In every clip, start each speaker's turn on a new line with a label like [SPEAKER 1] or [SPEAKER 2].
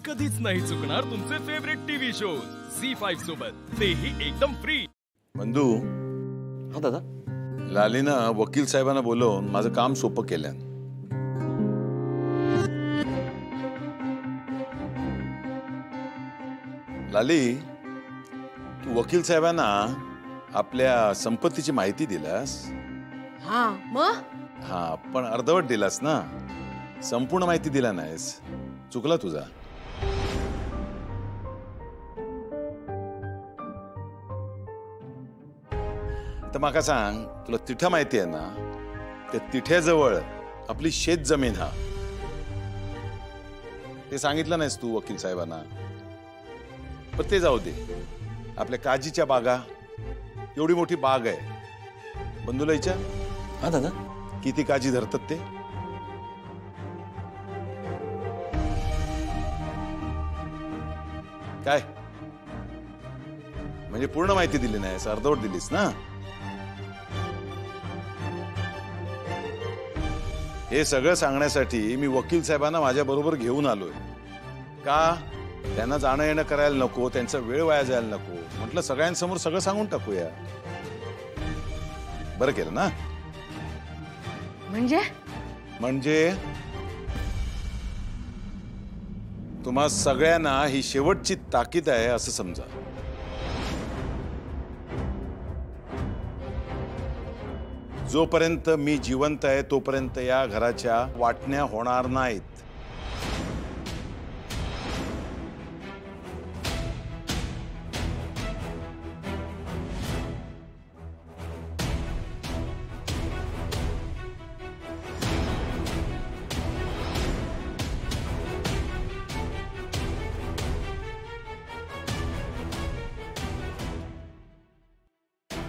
[SPEAKER 1] कधीच नाही चुकणार तुमचे फेवरेट टीव्ही शो झी5 सोबत, तेही एकदम फ्री।
[SPEAKER 2] बंधू,
[SPEAKER 3] हा दादा,
[SPEAKER 2] लालीनं वकील साहेबांना बोलवून माझं काम सोपं केलं। लाली, तू वकील साहेबांना आपल्या संपत्तीची माहिती दिलास?
[SPEAKER 4] हा मग?
[SPEAKER 2] हा, पण अर्धवट दिलास ना, संपूर्ण माहिती दिला नाहीस, चुकला तुझा। तर माका सांग, तुला तिठा माहिती आहे ना, त्या तिठ्याजवळ आपली शेत जमीन हा, ते सांगितलं नाहीस तू वकील साहेबांना? पण ते जाऊ दे, आपल्या काजीच्या बागा, एवढी मोठी बाग आहे बंधूला विचार।
[SPEAKER 3] हा दादा,
[SPEAKER 2] किती काजी धरतात ते? काय म्हणजे पूर्ण माहिती दिली नाहीस, अर्धवट दिलीस ना? हे सगळं सांगण्यासाठी मी वकील साहेबांना माझ्या बरोबर घेऊन आलोय। का? त्यांना जाणं येणं करायला नको, त्यांचा वेळ वाया जायला नको, म्हटलं सगळ्यांसमोर सगळं सांगून टाकूया। बरं केलं ना? म्हणजे तुम्हा सगळ्यांना ही शेवटची ताकीद आहे असं समजा। जोपर्यंत मी जिवंत आहे तोपर्यंत या घराच्या वाटण्या होणार नाहीत।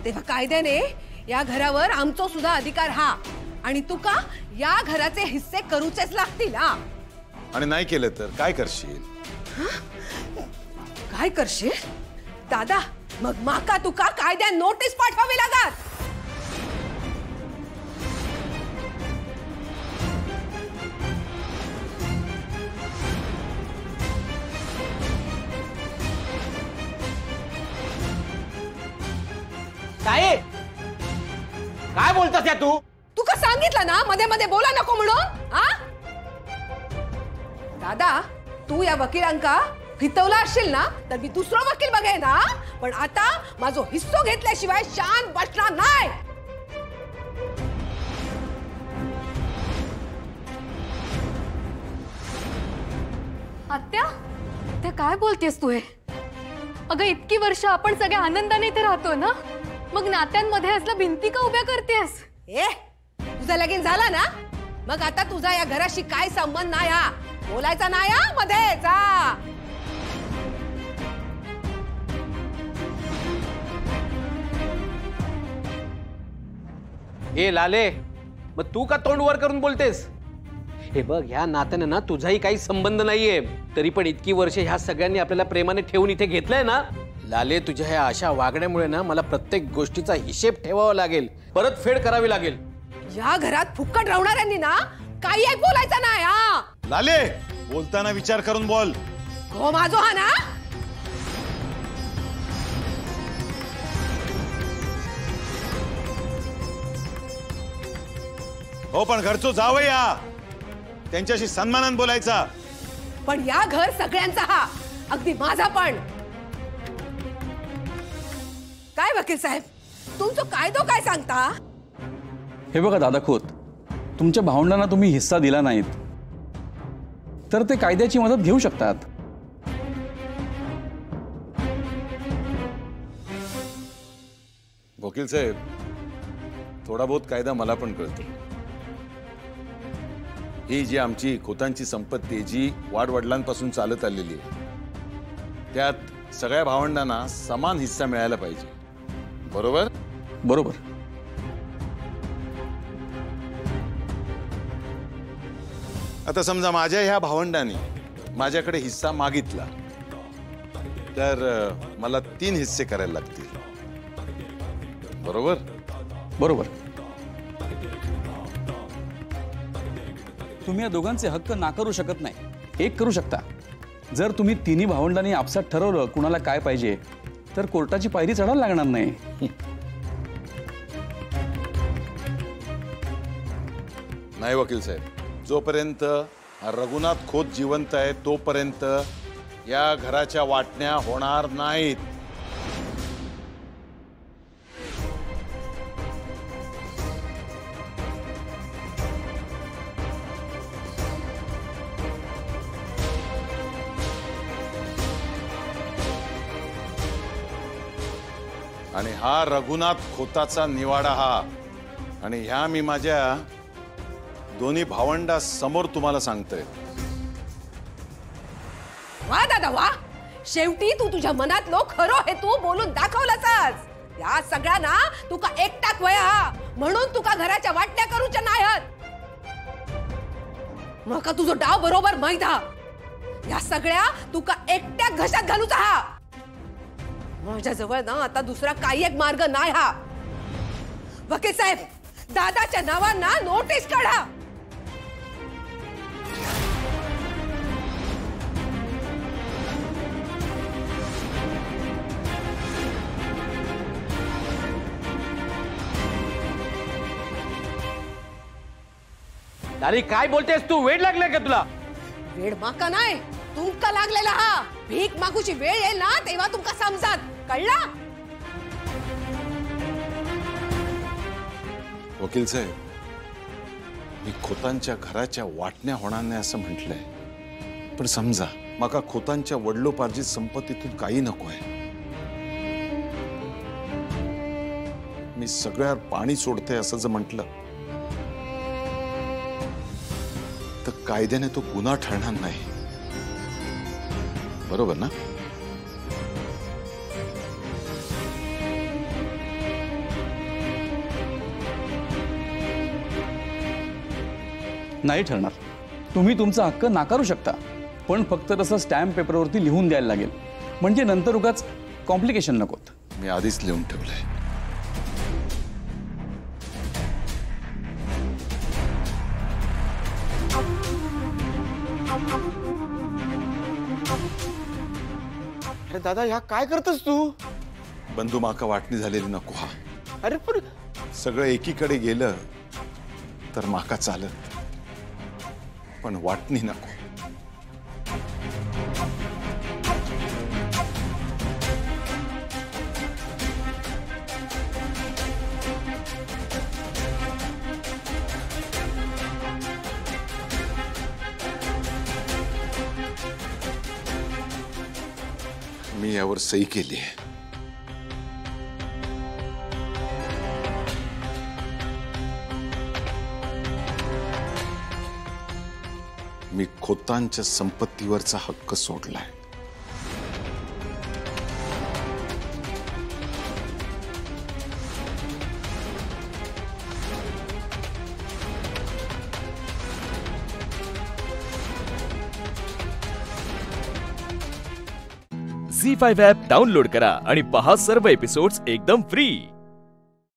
[SPEAKER 4] तेव्हा कायद्याने या घरावर आमचो सुद्धा अधिकार हा, आणि तुका या घराचे हिस्से करूचेच लागतील। हा,
[SPEAKER 2] आणि नाही केलं तर काय करशील?
[SPEAKER 4] काय करशील दादा? मग माका तुका कायद्या नोटीस पाठवावी लागत।
[SPEAKER 3] काय बोलतोस या तू?
[SPEAKER 4] तुका सांगितलं ना मध्ये मध्ये बोला नको म्हणून। हा दादा, तू या वकिलांका फितवला असशील ना तर मी दुसरा वकील बघेन ना, पण आता माझो हिस्सो घेतल्याशिवाय शांत बसणार नाही।
[SPEAKER 5] आत्या, त्या काय बोलतेस तू? हे अगं, इतकी वर्ष आपण सगळे आनंदाने इथे राहतो ना, मग नात्यांमध्ये असल्या भिंती का उभ्या करतेस?
[SPEAKER 4] तुझं लगीन झाला ना, मग आता तुझा या घराशी काय संबंध नाही, हा बोलायचा नाही हा मध्ये जा।
[SPEAKER 3] हे लाले, मग तू का तोंड वर करून बोलतेस? हे बघ, ह्या नात्याने ना तुझाही काही संबंध नाहीये, तरी पण इतकी वर्ष ह्या सगळ्यांनी आपल्याला प्रेमाने ठेवून इथे घेतलंय ना। लाले, तुझ्या ह्या अशा वागण्यामुळे ना मला प्रत्येक गोष्टीचा हिशेब ठेवावा लागेल, परतफेड करावी लागेल।
[SPEAKER 4] या घरात फुक्कट राहणाऱ्यांनी ना काही एक बोलायचं नाही। हा
[SPEAKER 2] लाले, बोलताना विचार करून बोल।
[SPEAKER 4] हो माझो हा ना।
[SPEAKER 2] हो, पण घरचो जावई या, त्यांच्याशी सन्मानाने बोलायचा।
[SPEAKER 4] पण या घर सगळ्यांचा हा, अगदी माझा पण। काय वकील साहेब, तुमचं कायदो काय सांगता?
[SPEAKER 6] हे बघा दादा खोत, तुमच्या भावंडांना तुम्ही हिस्सा दिला नाहीत तर ते कायद्याची मदत घेऊ शकतात।
[SPEAKER 2] वकील साहेब, थोडा बहुत कायदा मला पण कळतो। ही जी आमची खोतांची संपत्ती जी वाडवडिलांपासून चालत आलेली आहे, त्यात सगळ्या भावंडांना समान हिस्सा मिळायला पाहिजे, बरोबर?
[SPEAKER 6] बरोबर।
[SPEAKER 2] आता समजा माझ्या ह्या भावंडांनी माझ्याकडे हिस्सा मागितला तर मला 3 हिस्से करायला लागतील, बरोबर?
[SPEAKER 6] बरोबर। तुम्ही या दोघांचे हक्क नाकारू शकत नाही, एक करू शकता, जर तुम्ही तिन्ही भावंडांनी आपसात ठरवलं कुणाला काय पाहिजे तर कोर्टाची पायरी चढायला लागणार नाही.
[SPEAKER 2] नाही वकील साहेब, जोपर्यंत रघुनाथ खोत जिवंत आहे तोपर्यंत या घराच्या वाटण्या होणार नाहीत. आणि हा रघुनाथ खोताचा निवाडा हा. आणि ह्या मी माझ्या दोन्ही भावंडा समोर तुम्हाला सांगतोय.
[SPEAKER 4] वा दादा वा, शेवटी तू तुझ्या मनातलो खरो हेतू बोलून दाखवलाच. या सगळ्यांना तुका एकटाक वया म्हणून तुका घराच्या वाटण्या करूच्या नाहीत. मका तुझो डाव बरोबर माहित हा. या सगळ्या तुका एकट्या घशात घालूचा हा. माझ्या जवळ ना आता दुसरा काही एक मार्ग नाही हा. वकील साहेब, दादाच्या नावांना नोटीस काढा.
[SPEAKER 3] लाली काय बोलतेस तू? वेळ लागलाय का तुला?
[SPEAKER 4] वेळ माका नाही, तुमका लागलेला हा. भीक मागूची वेळ येईल ना तेव्हा तुमका समजात. कळला?
[SPEAKER 2] वकील साहेब, मी खोतांच्या घराच्या वाटण्या होणार नाही असं म्हटलंय, पण समजा माका खोतांच्या वडिलोपार्जित संपत्तीतून काही नको आहे. मी सगळ्यावर पाणी सोडते असं जर म्हटलं तर कायद्याने तो गुन्हा ठरणार नाही. बरोबर ना?
[SPEAKER 6] नाही ठरणार. तुम्ही तुमचा हक्क नाकारू शकता, पण फक्त तसं स्टॅम्प पेपरवरती लिहून द्यायला लागेल, म्हणजे नंतर उगाच कॉम्प्लिकेशन नकोत.
[SPEAKER 2] मी आधीच लिहून ठेवलंय.
[SPEAKER 7] अरे दादा, ह्या काय करतस तू?
[SPEAKER 2] बंधू माका वाटणी झालेली नको हा.
[SPEAKER 7] अरे पण
[SPEAKER 2] सगळं एकीकडे गेलं तर माका चालत, पण वाटणी नको. मी यावर सही केली आहे. मी खोतांच्या संपत्तीवरचा हक्क सोडलाय.
[SPEAKER 1] झी5 ॲप डाउनलोड करा आणि पहा सर्व एपिसोड्स एकदम फ्री.